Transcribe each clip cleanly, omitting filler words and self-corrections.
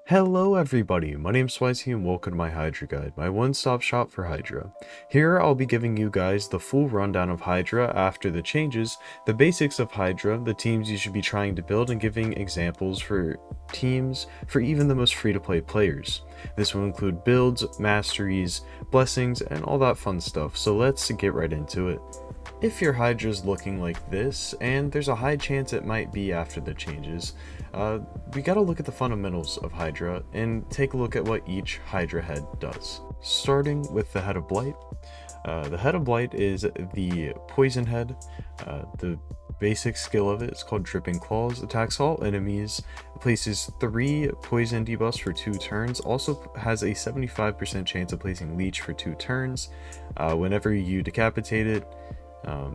Hello everybody, my name's Swicey and welcome to my Hydra guide, my one-stop shop for Hydra. Here I'll be giving you guys the full rundown of Hydra after the changes, the basics of Hydra, the teams you should be trying to build, and giving examples for teams for even the most free-to-play players. This will include builds, masteries, blessings, and all that fun stuff, so let's get right into it. If your Hydra's looking like this, and there's a high chance it might be after the changes, we gotta look at the fundamentals of Hydra and take a look at what each Hydra head does. Starting with the head of Blight. The head of Blight is the poison head. The basic skill of it is called Dripping Claws. Attacks all enemies, places 3 poison debuffs for 2 turns, also has a 75% chance of placing Leech for 2 turns. Whenever you decapitate it,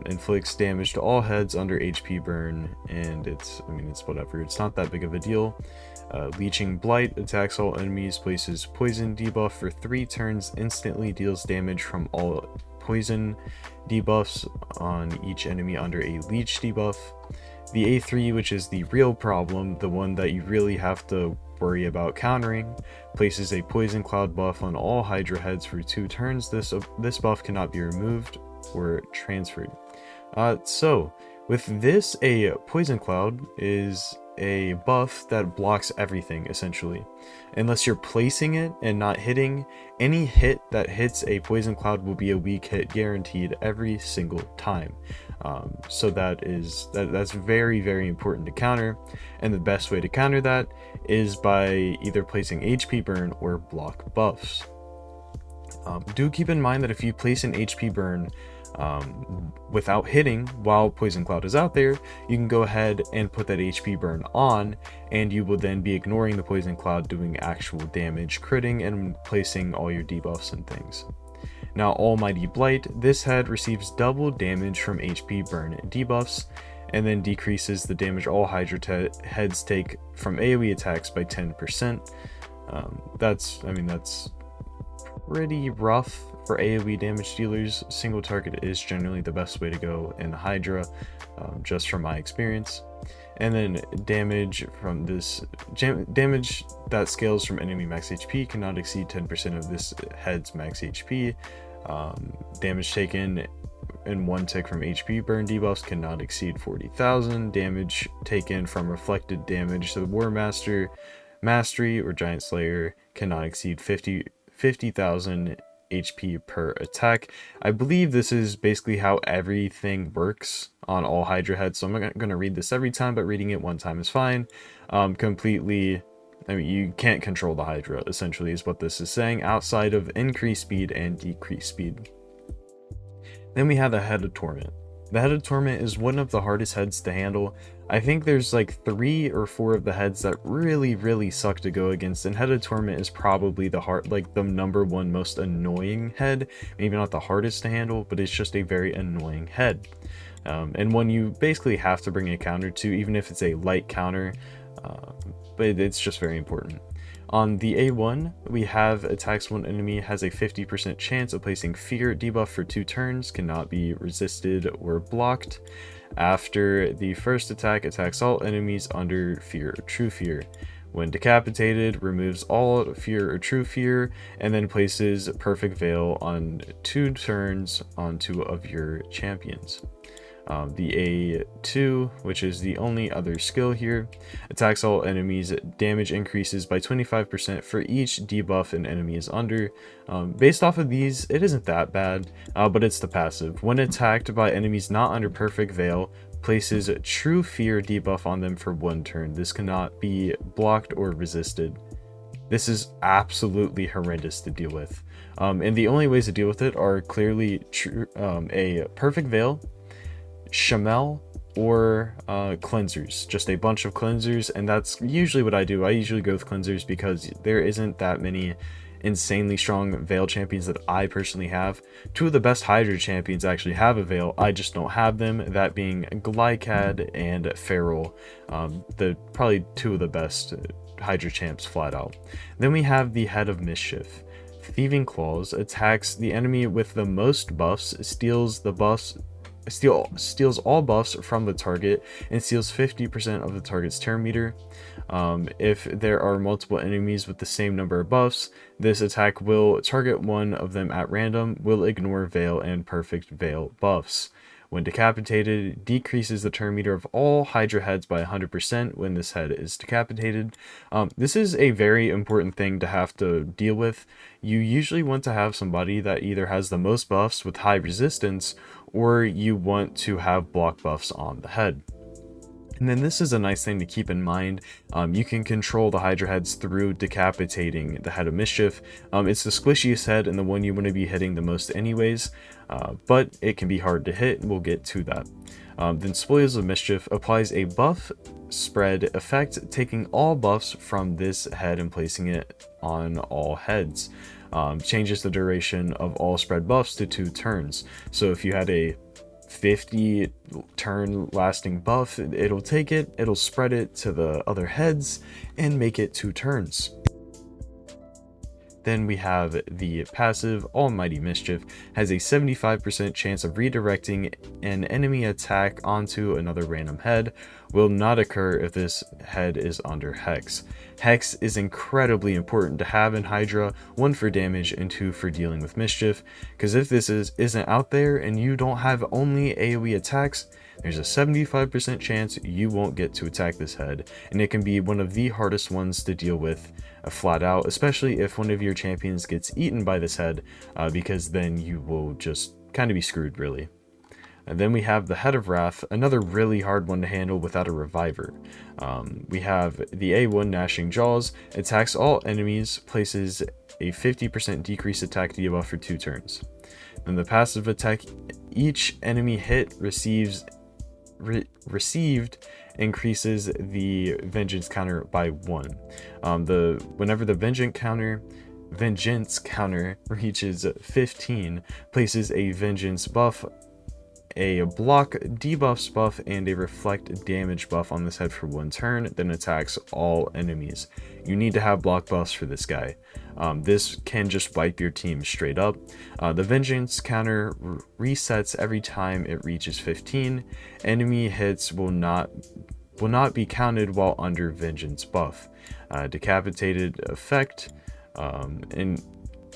inflicts damage to all heads under HP burn, and it's whatever, it's not that big of a deal. Leeching Blight attacks all enemies, places poison debuff for 3 turns, instantly deals damage from all poison debuffs on each enemy under a leech debuff. The A3, which is the real problem, the one that you really have to worry about countering, places a poison cloud buff on all Hydra heads for 2 turns. This buff cannot be removed or transferred. So with this, a poison cloud is a buff that blocks everything essentially. Unless you're placing it and not hitting, any hit that hits a poison cloud will be a weak hit guaranteed every single time. So that's very important to counter, and the best way to counter that is by either placing HP burn or block buffs. Do keep in mind that if you place an HP burn without hitting while poison cloud is out there, you can go ahead and put that HP burn on, and you will then be ignoring the poison cloud, doing actual damage, critting, and placing all your debuffs and things. Now, Almighty Blight, this head receives double damage from HP burn debuffs, and then decreases the damage all Hydra heads take from AoE attacks by 10%. That's pretty rough for AoE damage dealers. Single target is generally the best way to go in the Hydra, just from my experience. And then damage from this damage that scales from enemy max HP cannot exceed 10% of this head's max HP. Damage taken in 1 tick from HP burn debuffs cannot exceed 40,000. Damage taken from reflected damage to the War Master, Mastery, or Giant Slayer cannot exceed 50,000 HP per attack. I believe this is basically how everything works on all Hydra heads, so I'm not going to read this every time, but reading it one time is fine. You can't control the Hydra, essentially, is what this is saying, outside of increased speed and decreased speed. Then we have the head of Torment. The head of Torment is one of the hardest heads to handle. I think there's like 3 or 4 of the heads that really suck to go against, and head of Torment is probably the number 1 most annoying head. Maybe not the hardest to handle, but it's just a very annoying head, and one you basically have to bring a counter to, even if it's a light counter, but it's just very important. On the A1, we have attacks one enemy has a 50% chance of placing Fear debuff for 2 turns, cannot be resisted or blocked. After the first attack, attacks all enemies under Fear or True Fear. When decapitated, removes all Fear or True Fear, and then places Perfect Veil on 2 turns on 2 of your champions. The A2, which is the only other skill here, attacks all enemies, damage increases by 25% for each debuff an enemy is under. Based off of these, it isn't that bad, but it's the passive. When attacked by enemies not under Perfect Veil, places True Fear debuff on them for 1 turn. This cannot be blocked or resisted. This is absolutely horrendous to deal with, and the only ways to deal with it are clearly a Perfect Veil, Shamel, or cleansers. Just a bunch of cleansers, and that's usually what I do. I usually go with cleansers because there isn't that many insanely strong Veil champions that I personally have. 2 of the best Hydra champions actually have a Veil, I just don't have them, that being Glycad and Feral, probably 2 of the best Hydra champs flat out. Then we have the head of Mischief. Thieving Claws attacks the enemy with the most buffs, steals the buffs steals all buffs from the target and steals 50% of the target's turn meter. If there are multiple enemies with the same number of buffs, this attack will target one of them at random, will ignore Veil and Perfect Veil buffs. When decapitated, decreases the turn meter of all Hydra heads by 100% when this head is decapitated. This is a very important thing to have to deal with. You usually want to have somebody that either has the most buffs with high resistance, or you want to have block buffs on the head. And then this is a nice thing to keep in mind. You can control the Hydra heads through decapitating the head of Mischief. It's the squishiest head and the one you want to be hitting the most anyways, but it can be hard to hit, and we'll get to that. Then Spoils of Mischief applies a buff spread effect, taking all buffs from this head and placing it on all heads. Changes the duration of all spread buffs to 2 turns. So if you had a 50 turn lasting buff, it'll take it, it'll spread it to the other heads and make it 2 turns. Then we have the passive Almighty Mischief, has a 75% chance of redirecting an enemy attack onto another random head, will not occur if this head is under Hex. Hex is incredibly important to have in Hydra, 1 for damage and 2 for dealing with Mischief, because if this isn't out there and you don't have only AoE attacks, there's a 75% chance you won't get to attack this head, and it can be one of the hardest ones to deal with flat out, especially if one of your champions gets eaten by this head, because then you will just kind of be screwed, really. And then we have the Head of Wrath, another really hard one to handle without a reviver. We have the A1 Gnashing Jaws, attacks all enemies, places a 50% decrease attack debuff for 2 turns. Then the passive attack, each enemy hit received increases the vengeance counter by 1. Whenever the vengeance counter reaches 15, places a vengeance buff, a block debuffs buff, and a reflect damage buff on this head for 1 turn, then attacks all enemies. You need to have block buffs for this guy. This can just wipe your team straight up. The vengeance counter resets every time it reaches 15. Enemy hits will not be counted while under vengeance buff. Decapitated effect,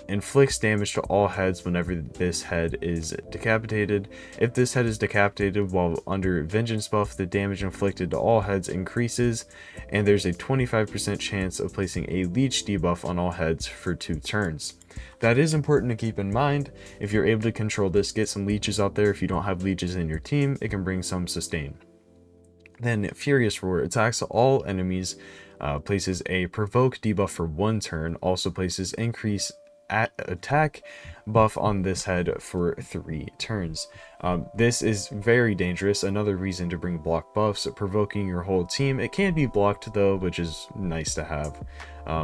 inflicts damage to all heads whenever this head is decapitated. If this head is decapitated while under vengeance buff, the damage inflicted to all heads increases, and there's a 25% chance of placing a leech debuff on all heads for 2 turns. That is important to keep in mind. If you're able to control this, get some leeches out there. If you don't have leeches in your team, it can bring some sustain. Then Furious Roar attacks all enemies, places a Provoke debuff for 1 turn, also places increase attack buff on this head for 3 turns. This is very dangerous, another reason to bring block buffs, provoking your whole team. It can be blocked though, which is nice to have.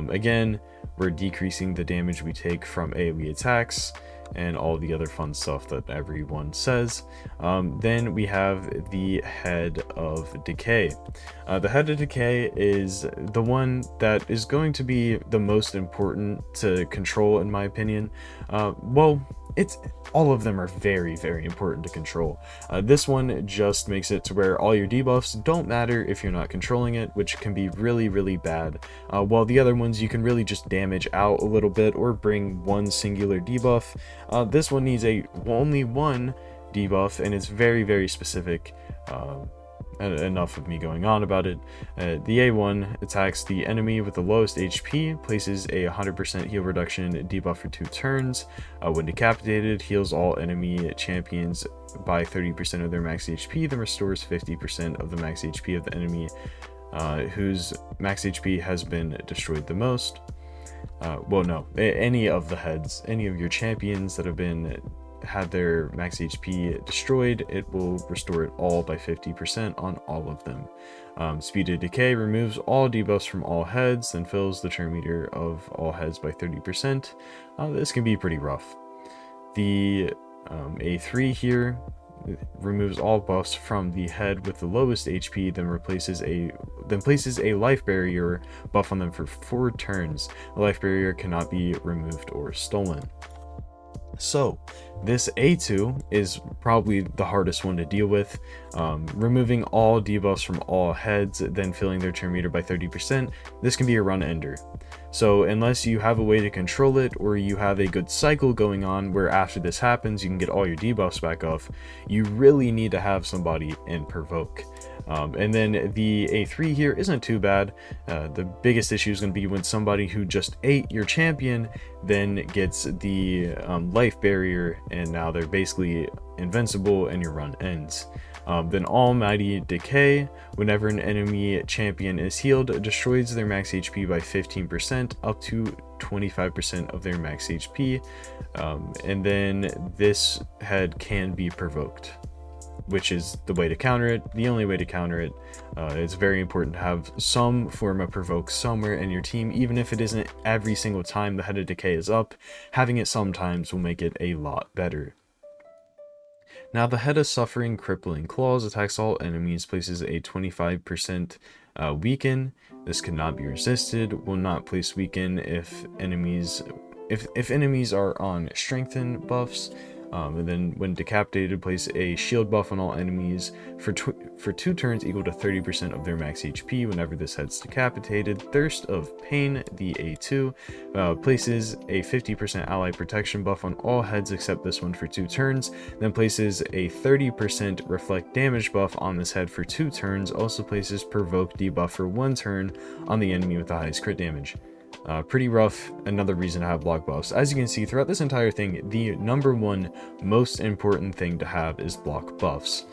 Again, we're decreasing the damage we take from AoE attacks and all the other fun stuff that everyone says. Then we have the Head of Decay. The Head of Decay is the one that is going to be the most important to control, in my opinion. Well, all of them are very, very important to control. This one just makes it to where all your debuffs don't matter if you're not controlling it, which can be really, really bad. While the other ones you can really just damage out a little bit or bring 1 singular debuff. This one needs only 1 debuff, and it's very, very specific. Enough of me going on about it. The A1 attacks the enemy with the lowest HP, places a 100% heal reduction debuff for 2 turns. When decapitated, heals all enemy champions by 30% of their max HP, then restores 50% of the max HP of the enemy whose max HP has been destroyed the most. Well, no, any of the heads, any of your champions that have had their max HP destroyed, it will restore it all by 50% on all of them. Speed of Decay removes all debuffs from all heads, then fills the turn meter of all heads by 30%. This can be pretty rough. The A3 here removes all buffs from the head with the lowest HP, then places a life barrier buff on them for 4 turns. The life barrier cannot be removed or stolen. So this A2 is probably the hardest one to deal with. Removing all debuffs from all heads, then filling their turn meter by 30%, this can be a run ender. So unless you have a way to control it, or you have a good cycle going on where after this happens you can get all your debuffs back off, you really need to have somebody in Provoke. And then the A3 here isn't too bad. The biggest issue is going to be when somebody who just ate your champion then gets the life barrier, and now they're basically invincible and your run ends. Then Almighty Decay, whenever an enemy champion is healed, destroys their max HP by 15% up to 25% of their max HP. And then this head can be provoked, which is the way to counter it, the only way to counter it. It's very important to have some form of provoke somewhere in your team, even if it isn't every single time the head of decay is up. Having it sometimes will make it a lot better. Now the head of suffering crippling claws attacks all enemies, places a 25% weaken. This cannot be resisted, will not place weaken if enemies are on strengthen buffs. And then when decapitated, place a shield buff on all enemies for 2 turns equal to 30% of their max HP whenever this head's decapitated. Thirst of Pain, the A2, places a 50% ally protection buff on all heads except this one for 2 turns, then places a 30% reflect damage buff on this head for 2 turns, also places provoke debuff for 1 turn on the enemy with the highest crit damage. Pretty rough, another reason to have block buffs. As you can see throughout this entire thing, the #1 most important thing to have is block buffs.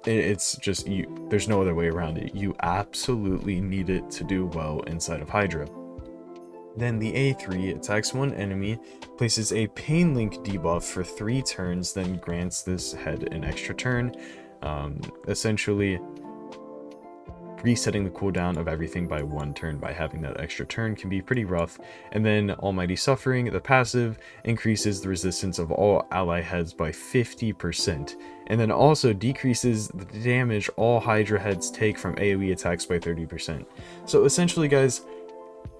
It's just, there's no other way around it. You absolutely need it to do well inside of Hydra. Then the A3 attacks one enemy, places a pain link debuff for 3 turns, then grants this head an extra turn, essentially resetting the cooldown of everything by 1 turn by having that extra turn can be pretty rough. And then Almighty Suffering, the passive, increases the resistance of all ally heads by 50%, and then also decreases the damage all Hydra heads take from AoE attacks by 30%. So essentially, guys,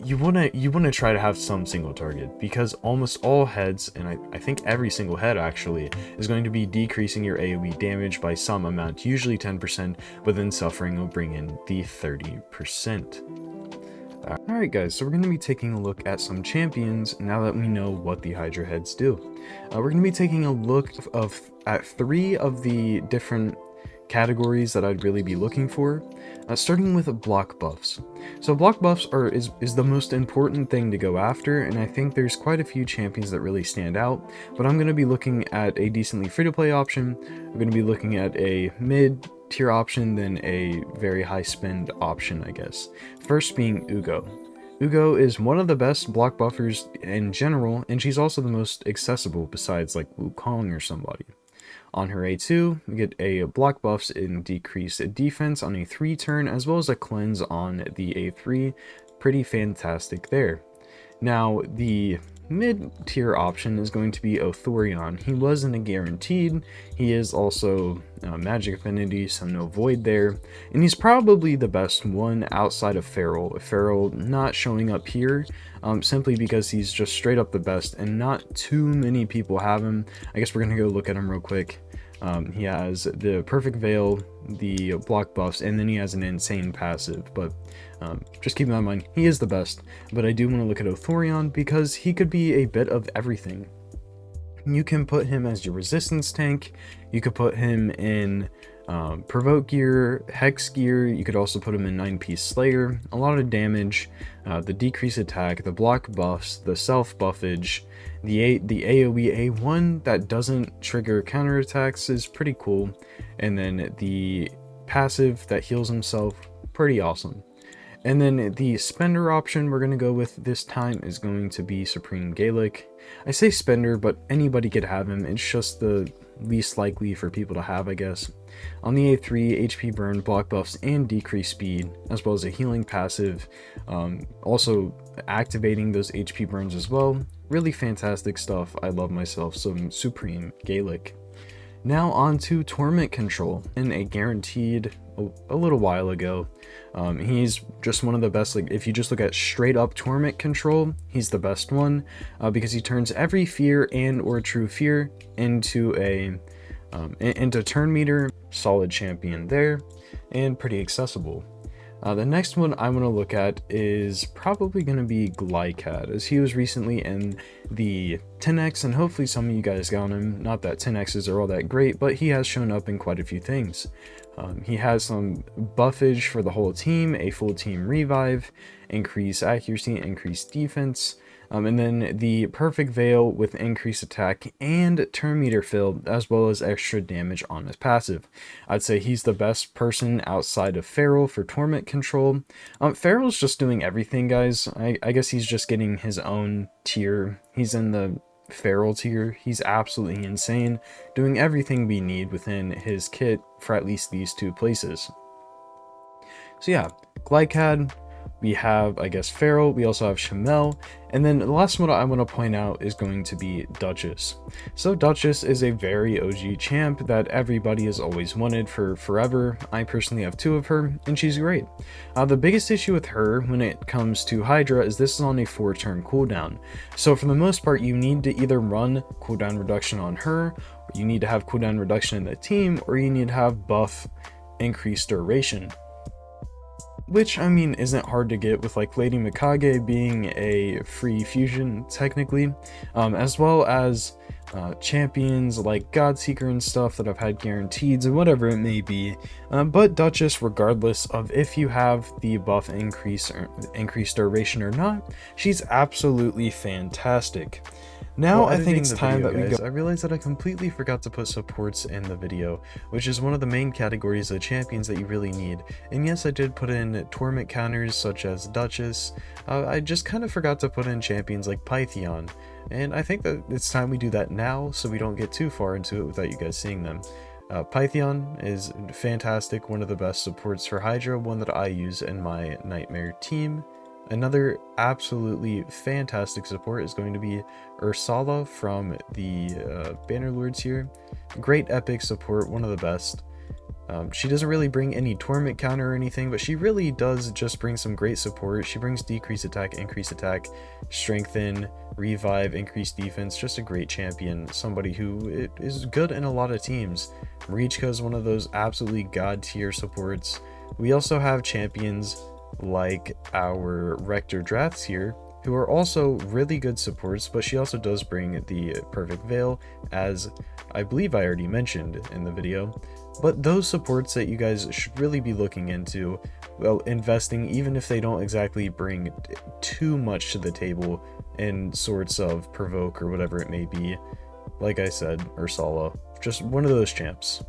you wanna try to have some single target, because almost all heads, and I think every single head actually, is going to be decreasing your AoE damage by some amount, usually 10%, but then Suffering will bring in the 30%. Alright guys, so we're going to be taking a look at some champions now that we know what the Hydra heads do. We're going to be taking a look at 3 of the different categories that I'd really be looking for, starting with block buffs. So block buffs is the most important thing to go after, and I think there's quite a few champions that really stand out, but I'm going to be looking at a decently free-to-play option. I'm going to be looking at a mid-tier option, then a very high-spend option, I guess. First being Ugo. Ugo is one of the best block buffers in general, and she's also the most accessible besides like Wukong or somebody. On her A2, we get a block buffs and decreased defense on a 3 turn, as well as a cleanse on the A3. Pretty fantastic there. Now, the mid-tier option is going to be Othorion. He wasn't a guaranteed. He is also magic affinity, so no void there. And he's probably the best one outside of Feral. Feral not showing up here, simply because he's just straight up the best, and not too many people have him. I guess we're gonna go look at him real quick. He has the perfect veil, the block buffs, and then he has an insane passive, but just keep that in mind, he is the best. But I do want to look at Othorion because he could be a bit of everything. You can put him as your resistance tank, you could put him in provoke gear, hex gear, you could also put him in 9-piece slayer. A lot of damage, the decreased attack, the block buffs, the self buffage, the AoE A1 that doesn't trigger counterattacks is pretty cool, and then the passive that heals himself, pretty awesome. And then the spender option we're going to go with this time is going to be Supreme Gaelic. I say spender, but anybody could have him, it's just the least likely for people to have, I guess. On the A3, HP burn, block buffs, and decreased speed, as well as a healing passive, also activating those HP burns as well. Really fantastic stuff. I love myself some Supreme Gaelic. Now on to Torment control, and a guaranteed a little while ago. He's just one of the best. Like, if you just look at straight up Torment control, he's the best one, because he turns every fear and or true fear into a into turn meter. Solid champion there, and pretty accessible. The next one I want to look at is probably going to be Glycad, as he was recently in the 10x, and hopefully some of you guys got him. Not that 10x's are all that great, but he has shown up in quite a few things. He has some buffage for the whole team, a full team revive, increased accuracy, increased defense, and then the perfect veil with increased attack and turn meter fill, as well as extra damage on his passive. I'd say he's the best person outside of Feral for Torment control. Feral's just doing everything, guys. I guess he's just getting his own tier. He's in the Feral tier. He's absolutely insane, doing everything we need within his kit for at least these two places. So yeah, Glycad. We have, I guess, Feral, we also have Shamel, and then the last one I want to point out is going to be Duchess. So Duchess is a very OG champ that everybody has always wanted for forever. I personally have 2 of her, and she's great. The biggest issue with her when it comes to Hydra is this is on a 4-turn cooldown. So for the most part, you need to either run cooldown reduction on her, or you need to have cooldown reduction in the team, or you need to have buff increased duration. Which, I mean, isn't hard to get with like Lady Mikage being a free fusion technically, as well as champions like Godseeker and stuff that I've had guaranteed and whatever it may be. But Duchess, regardless of if you have the buff increased duration or not, she's absolutely fantastic. Now I think it's time that we go. I realized that I completely forgot to put supports in the video, which is one of the main categories of champions that you really need. And yes, I did put in Torment counters such as Duchess. I just kind of forgot to put in champions like Pt.1. And I think that it's time we do that now, so we don't get too far into it without you guys seeing them. Pt.1 is fantastic, one of the best supports for Hydra, one that I use in my Nightmare team. Another absolutely fantastic support is going to be Ursala from the Bannerlords here. Great epic support, one of the best. She doesn't really bring any Torment counter or anything, but she really does just bring some great support. She brings decreased attack, increased attack, strengthen, revive, increased defense. Just a great champion, somebody who is good in a lot of teams. Marichka is one of those absolutely god tier supports. We also have champions like our Rector Drafts here, who are also really good supports, but she also does bring the perfect veil, as I believe I already mentioned in the video. But those supports that you guys should really be looking into, well, investing, even if they don't exactly bring too much to the table in sorts of Provoke or whatever it may be. Like I said, Ursala, just one of those champs.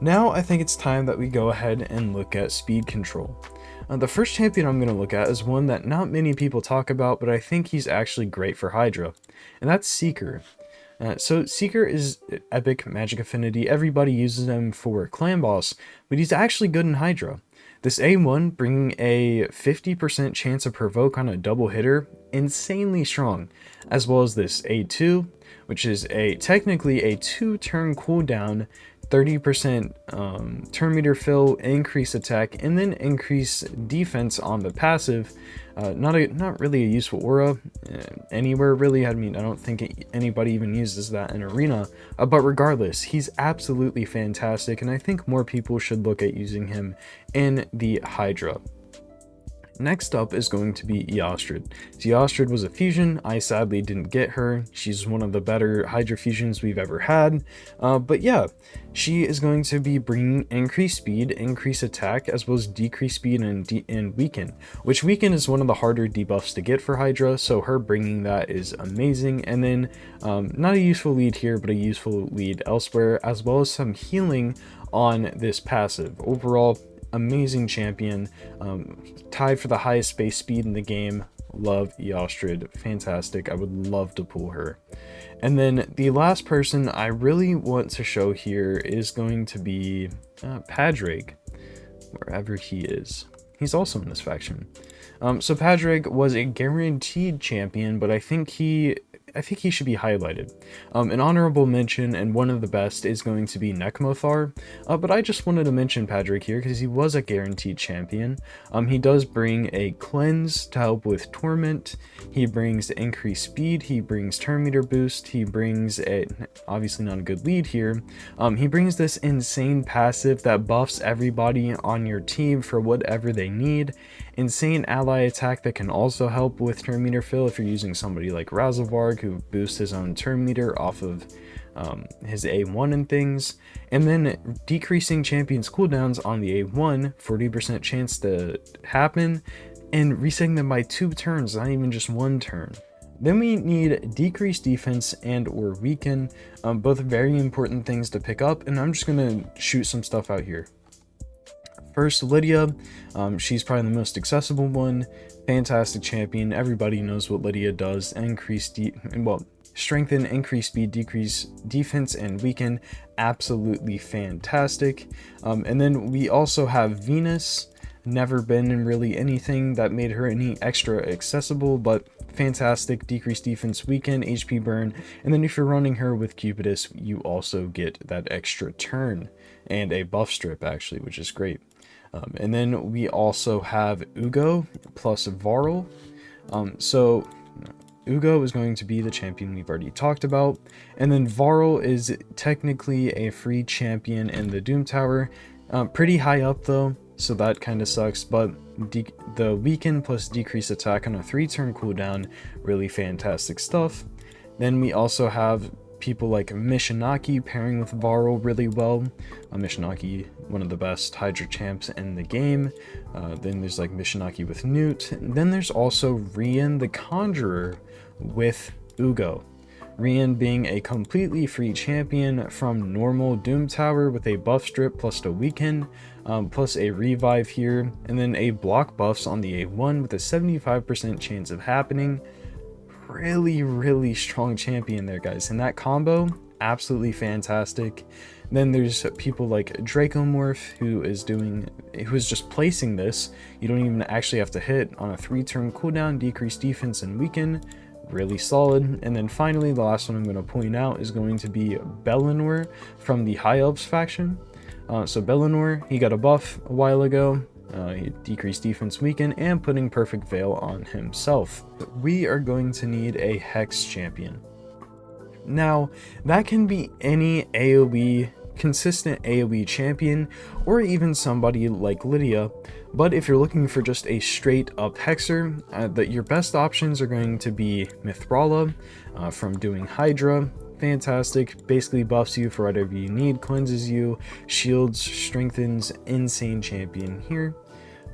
Now I think it's time that we go ahead and look at speed control. The first champion I'm going to look at is one that not many people talk about, but I think he's actually great for Hydra, and that's Seeker. So Seeker is epic magic affinity. Everybody uses him for clan boss, but he's actually good in Hydra. This A1 bringing a 50% chance of provoke on a double hitter, insanely strong, as well as this A2, which is technically a 2-turn cooldown, 30% turn meter fill, increase attack, and then increase defense on the passive. Not really a useful aura anywhere really. I mean, I don't think anybody even uses that in arena, but regardless, he's absolutely fantastic, and I think more people should look at using him in the Hydra. Next up is going to be Eostrid. So Eostrid was a fusion. I sadly didn't get her. She's one of the better Hydra fusions we've ever had. But yeah, she is going to be bringing increased speed, increased attack, as well as decreased speed and weaken, which weaken is one of the harder debuffs to get for Hydra. So her bringing that is amazing. And then not a useful lead here, but a useful lead elsewhere, as well as some healing on this passive. Overall, amazing champion, tied for the highest base speed in the game. Love Eostrid, fantastic. I would love to pull her. And then the last person I really want to show here is going to be Padraig. wherever he is. He's also in this faction. So Patrick was a guaranteed champion, but I think he should be highlighted. An honorable mention and one of the best is going to be Nekmothar, but I just wanted to mention Patrick here because he was a guaranteed champion. He does bring a cleanse to help with Torment, he brings increased speed, he brings turn meter boost, he brings obviously not a good lead here, he brings this insane passive that buffs everybody on your team for whatever they need, insane ally attack that can also help with turn meter fill if you're using somebody like Razavarg who boosts his own turn meter off of his A1 and things, and then decreasing champions cooldowns on the A1, 40% chance to happen, and resetting them by 2 turns, not even just 1 turn. Then we need decreased defense and or weaken, both very important things to pick up, and I'm just gonna shoot some stuff out here. First, Lydia, she's probably the most accessible one, fantastic champion, everybody knows what Lydia does, strengthen, increase speed, decrease defense, and weaken, absolutely fantastic. And then we also have Venus, never been in really anything that made her any extra accessible, but fantastic, decreased defense, weaken, HP burn, and then if you're running her with Cupidus, you also get that extra turn, and a buff strip actually, which is great. And then we also have Ugo plus Varl. So Ugo is going to be the champion we've already talked about, and then Varl is technically a free champion in the Doom Tower, pretty high up though, so that kind of sucks, but the weaken plus decrease attack on a 3-turn cooldown, really fantastic stuff. Then we also have people like Mishinaki pairing with Varl really well. Mishinaki, one of the best Hydra champs in the game. Then there's like Mishinaki with Newt. Then there's also Rian the Conjurer with Ugo. Rian being a completely free champion from normal Doom Tower with a buff strip plus a weaken, plus a revive here, and then a block buffs on the A1 with a 75% chance of happening. Really strong champion there, guys, and that combo absolutely fantastic. Then there's people like Dracomorph who is just placing this. You don't even actually have to hit on a 3-turn cooldown, decrease defense and weaken, really solid. And then finally the last one I'm going to point out is going to be Bellinor from the High Elves faction. So Bellinor, he got a buff a while ago. He decreased defense, weaken, and putting perfect veil on himself. We are going to need a Hex champion. Now, that can be any AoE, consistent AoE champion, or even somebody like Lydia, but if you're looking for just a straight up hexer, your best options are going to be Mithrala from doing Hydra. Fantastic, basically buffs you for whatever you need, cleanses you, shields, strengthens, insane champion here.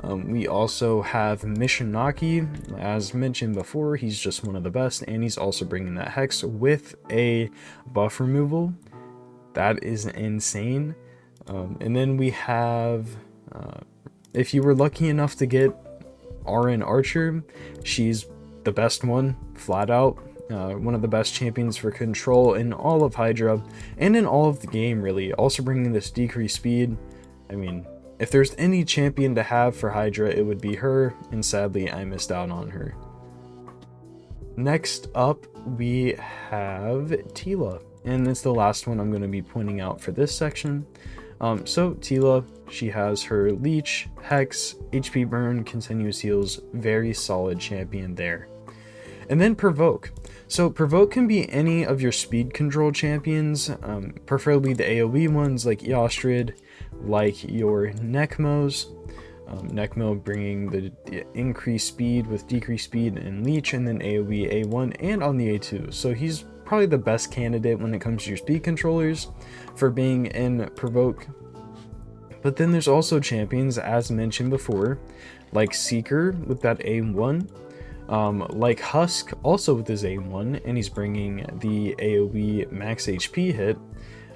We also have Mishinaki, as mentioned before, he's just one of the best, and he's also bringing that hex with a buff removal. That is insane. And then we have, if you were lucky enough to get RN Archer, she's the best one, flat out. One of the best champions for control in all of Hydra and in all of the game, really. Also bringing this decreased speed. I mean, if there's any champion to have for Hydra, it would be her, and sadly I missed out on her. Next up we have Tila, and it's the last one I'm going to be pointing out for this section. So Tila, she has her Leech, Hex, HP burn, continuous heals, very solid champion there. And then Provoke. So Provoke can be any of your speed control champions, preferably the AoE ones like Eostrid, like your Nekmos. Nekmo bringing the increased speed with decreased speed and Leech, and then AoE A1 and on the A2. So he's probably the best candidate when it comes to your speed controllers for being in Provoke. But then there's also champions, as mentioned before, like Seeker with that A1. Like Husk, also with his A1, and he's bringing the AoE max HP hit.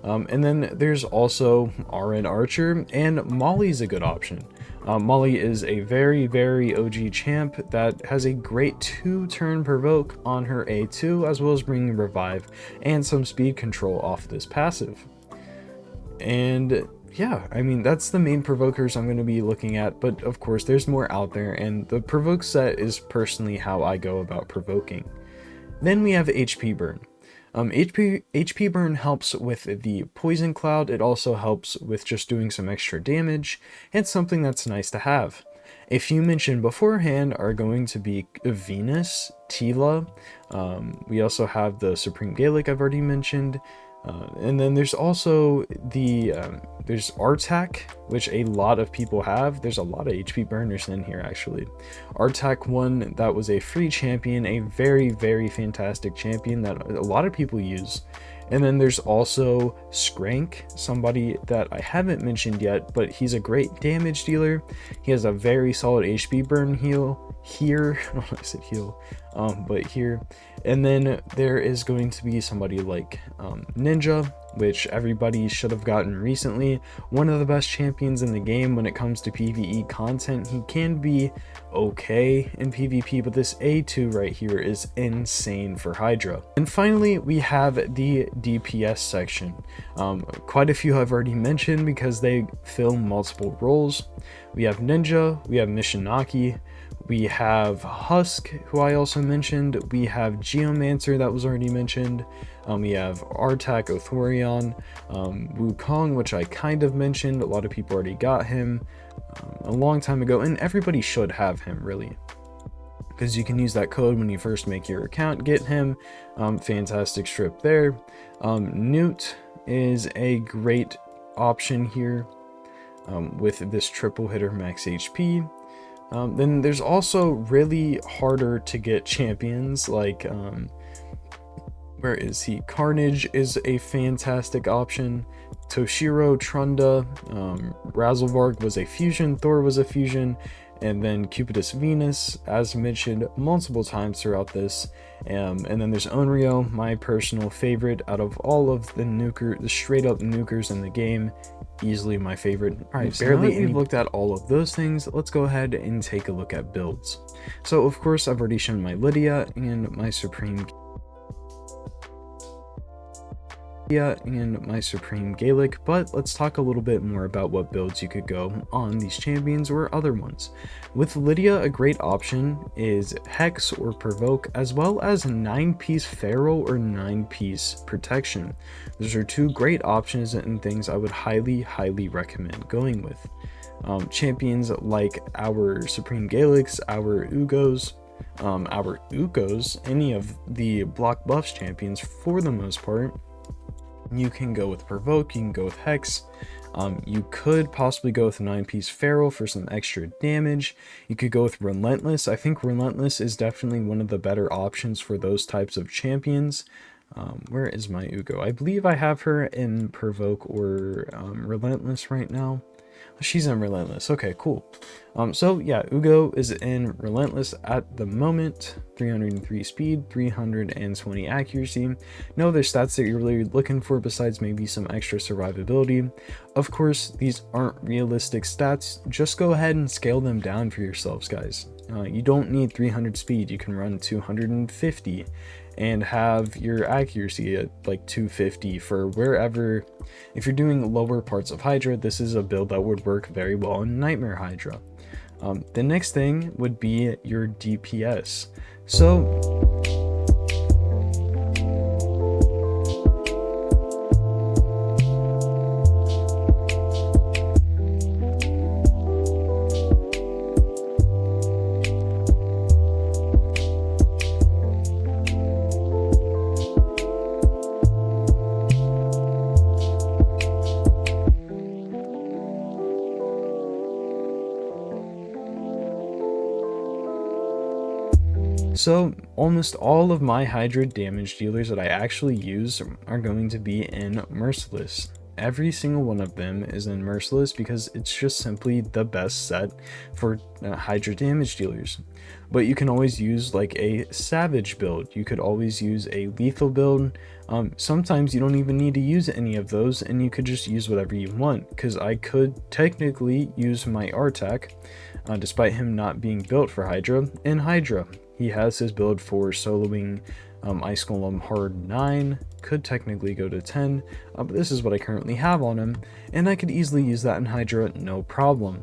And then there's also RN Archer, and Molly's a good option. Molly is a very OG champ that has a great 2-turn provoke on her A2, as well as bringing revive and some speed control off this passive. And yeah, I mean, that's the main provokers I'm going to be looking at, but of course there's more out there, and the provoke set is personally how I go about provoking. Then we have HP burn. HP burn helps with the poison cloud. It also helps with just doing some extra damage, and something that's nice to have. A few mentioned beforehand are going to be Venus, Tila. We also have the Supreme Gaelic I've already mentioned. And then there's also the there's Artak, which a lot of people have. There's a lot of HP burners in here actually. Pt.1, that was a free champion, a very, very fantastic champion that a lot of people use. And then there's also Skrank, somebody that I haven't mentioned yet, but he's a great damage dealer. He has a very solid HP burn heal here. I don't know if I said heal, but here. And then there is going to be somebody like Ninja, which everybody should have gotten recently. One of the best champions in the game when it comes to PvE content. He can be okay in PvP, but this A2 right here is insane for Hydra. And finally, we have the DPS section. Quite a few I've already mentioned because they fill multiple roles. We have Ninja, we have Mishinaki, we have Husk, who I also mentioned, we have Geomancer that was already mentioned, we have Artak Othorion, Wukong, which I kind of mentioned. A lot of people already got him a long time ago, and everybody should have him really, because you can use that code when you first make your account, get him. Fantastic strip there. Newt is a great option here with this triple hitter max HP. Then there's also really harder to get champions like where is he? Carnage is a fantastic option. Toshiro, Trunda, Razzlevarg was a fusion, Thor was a fusion, and then Cupidus Venus, as mentioned multiple times throughout this. And then there's Onryo, my personal favorite out of all of the straight up nukers in the game. Easily my favorite. Alright, so barely we've looked at all of those things, let's go ahead and take a look at builds. So of course I've already shown my Lydia and my Supreme Gaelic, but let's talk a little bit more about what builds you could go on these champions or other ones. With Lydia, a great option is Hex or Provoke, as well as 9-piece Feral or 9-piece Protection. Those are two great options and things I would highly recommend going with. Champions like our Supreme Gaelics, our Ugos, any of the block buffs champions for the most part. You can go with Provoke, you can go with Hex, you could possibly go with a 9-piece Feral for some extra damage. You could go with Relentless. I think Relentless is definitely one of the better options for those types of champions. Where is my Ugo? I believe I have her in Provoke or Relentless right now. She's in Relentless. Okay, cool. So yeah, Ugo is in Relentless at the moment. 303 speed, 320 accuracy. No other stats that you're really looking for besides maybe some extra survivability. Of course, these aren't realistic stats. Just go ahead and scale them down for yourselves, guys. You don't need 300 speed. You can run 250 and have your accuracy at like 250 for wherever. If you're doing lower parts of Hydra, this is a build that would work very well in Nightmare Hydra. The next thing would be your DPS. So almost all of my Hydra damage dealers that I actually use are going to be in Merciless. Every single one of them is in Merciless because it's just simply the best set for Hydra damage dealers. But you can always use like a Savage build. You could always use a Lethal build. Sometimes you don't even need to use any of those and you could just use whatever you want, because I could technically use my Artak, despite him not being built for Hydra, in Hydra. He has his build for soloing Ice Golem hard 9, could technically go to 10, but this is what I currently have on him, and I could easily use that in Hydra, no problem.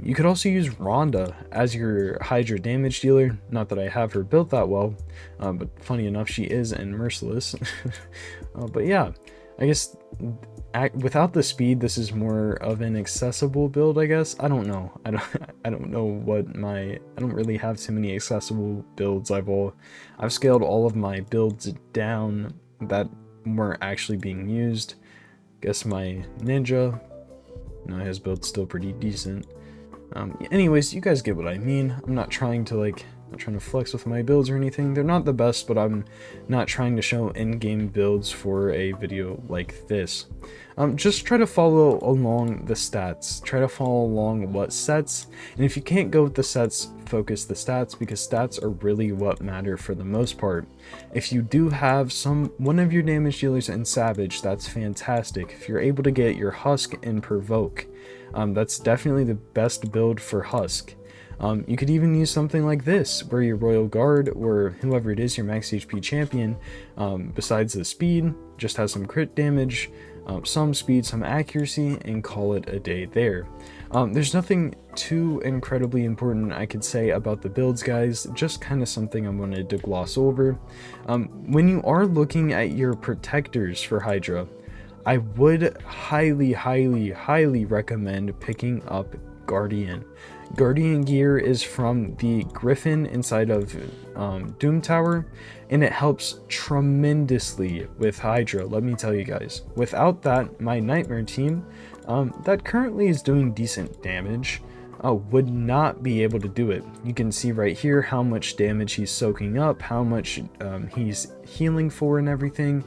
You could also use Rhonda as your Hydra damage dealer, not that I have her built that well, but funny enough, she is in Merciless. But yeah, I guess without the speed, this is more of an accessible build, I guess. I don't know. I don't know what I don't really have too many accessible builds. I've scaled all of my builds down that weren't actually being used. Guess my ninja, his build's still pretty decent. Anyways, you guys get what I mean. I'm not trying to flex with my builds or anything. They're not the best, but I'm not trying to show in-game builds for a video like this. Just try to follow along the stats. Try to follow along what sets, and if you can't go with the sets, focus the stats, because stats are really what matter for the most part. If you do have one of your damage dealers in Savage, that's fantastic. If you're able to get your Husk in Provoke, that's definitely the best build for Husk. You could even use something like this, where your Royal Guard, or whoever it is, your max HP champion, besides the speed, just has some crit damage, some speed, some accuracy, and call it a day there. There's nothing too incredibly important I could say about the builds, guys, just kind of something I wanted to gloss over. When you are looking at your protectors for Hydra, I would highly recommend picking up Guardian. Guardian gear is from the Griffin inside of Doom Tower, and it helps tremendously with Hydra, let me tell you guys. Without that, my Nightmare team, that currently is doing decent damage, would not be able to do it. You can see right here how much damage he's soaking up, how much he's healing for and everything.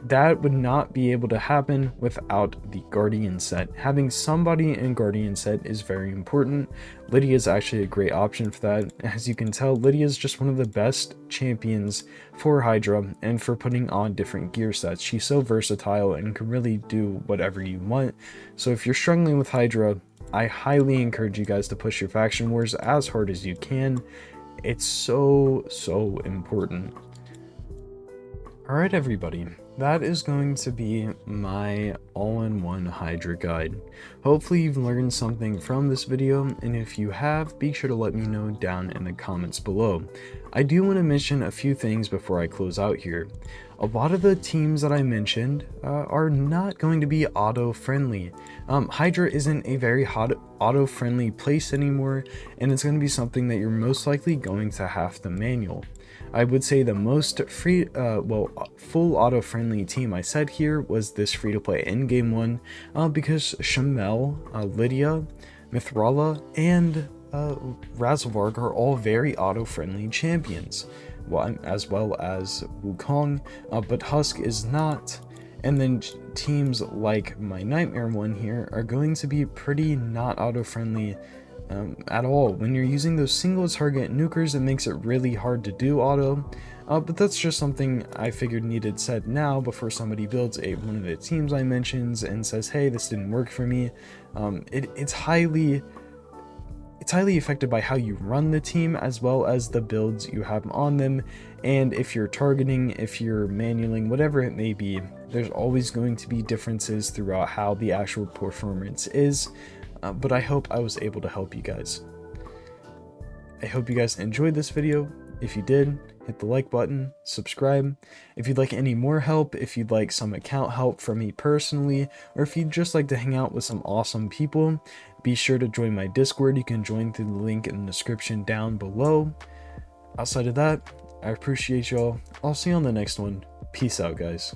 That would not be able to happen without the Guardian set. Having somebody in Guardian set is very important. Lydia is actually a great option for that. As you can tell, Lydia is just one of the best champions for Hydra and for putting on different gear sets. She's so versatile and can really do whatever you want. So if you're struggling with Hydra, I highly encourage you guys to push your faction wars as hard as you can. It's so important. Alright everybody, that is going to be my all-in-one Hydra guide. Hopefully you've learned something from this video, and if you have, be sure to let me know down in the comments below. I do want to mention a few things before I close out here. A lot of the teams that I mentioned are not going to be auto-friendly. Hydra isn't a very auto-friendly place anymore, and it's going to be something that you're most likely going to have to manual. I would say the most full auto-friendly team I said here was this free-to-play endgame one, because Shamel, Lydia, Mithrala, and Razorvarg are all very auto-friendly champions, as well as Wukong, but Husk is not. And then teams like my Nightmare one here are going to be pretty not auto-friendly at all. When you're using those single target nukers, it makes it really hard to do auto, but that's just something I figured needed said now before somebody builds one of the teams I mentioned and says, hey, this didn't work for me. It's highly affected by how you run the team, as well as the builds you have on them, and if you're targeting, if you're manualing, whatever it may be, there's always going to be differences throughout how the actual performance is. But I hope I was able to help you guys. I hope you guys enjoyed this video. If you did, hit the like button, subscribe. If you'd like any more help, if you'd like some account help from me personally, or if you'd just like to hang out with some awesome people, be sure to join my Discord. You can join through the link in the description down below. Outside of that, I appreciate y'all. I'll see you on the next one. Peace out, guys.